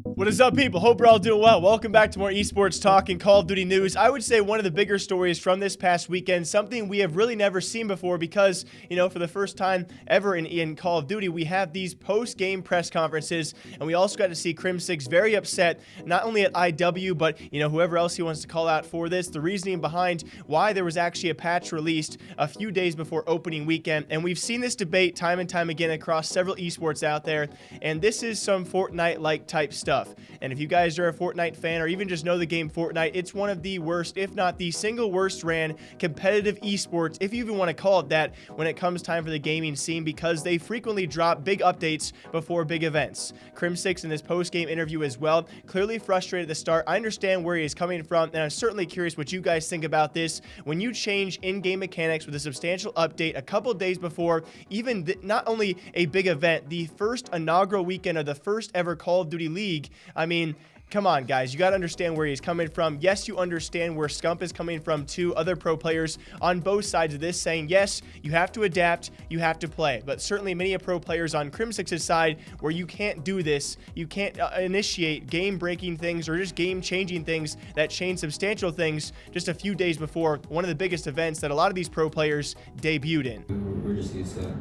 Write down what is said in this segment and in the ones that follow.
What is up, people? Hope you're all doing well. Welcome back to more esports talk and Call of Duty news. I would say one of the bigger stories from this past weekend, something we have really never seen before because, for the first time ever in Call of Duty, we have these post-game press conferences, and we also got to see Crimsix very upset, not only at IW, but, whoever else he wants to call out for this, the reasoning behind why there was actually a patch released a few days before opening weekend. And we've seen this debate time and time again across several esports out there, and this is some Fortnite-like type stuff. And if you guys are a Fortnite fan or even just know the game Fortnite, it's one of the worst, if not the single worst ran competitive esports, if you even want to call it that, when it comes time for the gaming scene, because they frequently drop big updates before big events. Crimsix in this post-game interview as well, clearly frustrated at the start. I understand where he is coming from, and I'm certainly curious what you guys think about this. When you change in-game mechanics with a substantial update a couple days before even not only a big event, the first inaugural weekend of the first ever Call of Duty League, I mean, come on, guys. You got to understand where he's coming from. Yes, you understand where Scump is coming from too. Other pro players on both sides of this saying, yes, you have to adapt, you have to play. But certainly many of pro players on Crimsix's side where you can't do this, you can't initiate game-breaking things or just game-changing things that change substantial things just a few days before one of the biggest events that a lot of these pro players debuted in. We're just used to it.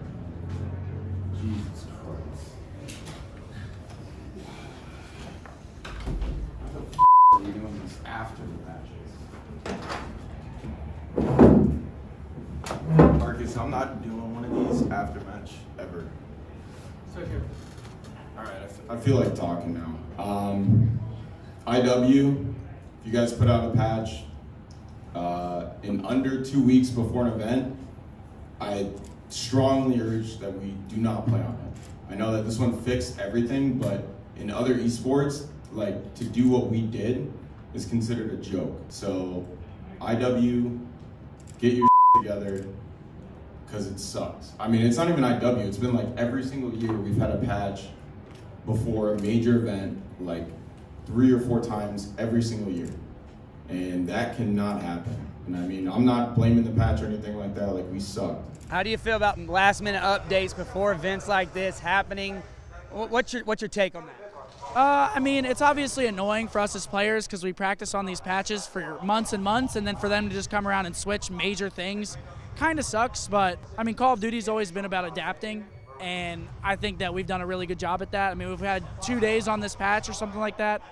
Jesus Christ. Are you doing this after the patches? Marcus, I'm not doing one of these after match ever. Alright, I feel like talking now. IW, if you guys put out a patch in under 2 weeks before an event, I strongly urge that we do not play on it. I know that this one fixed everything, but in other esports, like, to do what we did is considered a joke. So, IW, get your together, because it sucks. I mean, it's not even IW, it's been like every single year we've had a patch before a major event, like 3 or 4 times every single year. And that cannot happen. And I mean, I'm not blaming the patch or anything like that, like, we sucked. How do you feel about last-minute updates before events like this happening? What's your take on that? I mean, it's obviously annoying for us as players because we practice on these patches for months and months, and then for them to just come around and switch major things kind of sucks. But, I mean, Call of Duty's always been about adapting, and I think that we've done a really good job at that. I mean, we've had 2 days on this patch or something like that.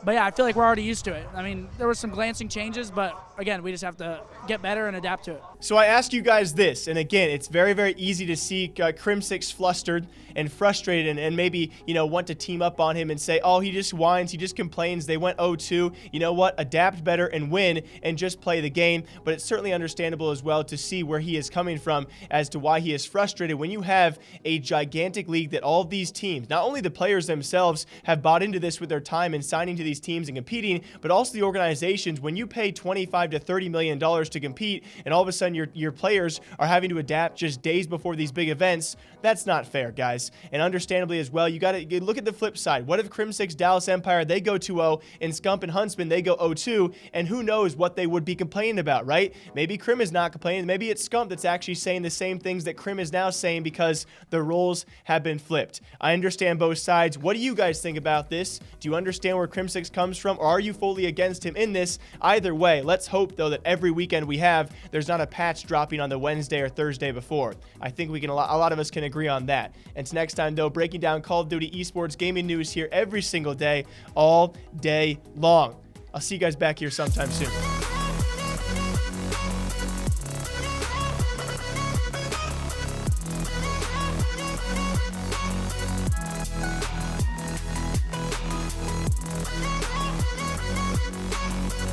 But yeah, I feel like we're already used to it. I mean, there were some glancing changes, but again, we just have to get better and adapt to it. So I ask you guys this, and again, it's very, very easy to see Crimsix flustered and frustrated and maybe, want to team up on him and say, oh, he just whines, he just complains, they went 0-2. You know what? Adapt better and win and just play the game. But it's certainly understandable as well to see where he is coming from as to why he is frustrated when you have a gigantic league that all of these teams, not only the players themselves, have bought into this with their time and signing to these teams and competing, but also the organizations. When you pay $25 to $30 million to compete and all of a sudden your players are having to adapt just days before these big events, that's not fair, guys. And understandably as well, you got to look at the flip side. What if Crimsix, Dallas Empire, they go 2-0, and Scump and Huntsman, they go 0-2, and who knows what they would be complaining about, right? Maybe Crim is not complaining. Maybe it's Scump that's actually saying the same things that Crim is now saying because the roles have been flipped. I understand both sides. What do you guys think about this? Do you understand where Crimsix comes from, or are you fully against him in this? Either way, let's hope, though, that every weekend we have, there's not a patch dropping on the Wednesday or Thursday before. I think a lot of us can agree on that. Until next time, though, breaking down Call of Duty esports gaming news here every single day, all day long. I'll see you guys back here sometime soon.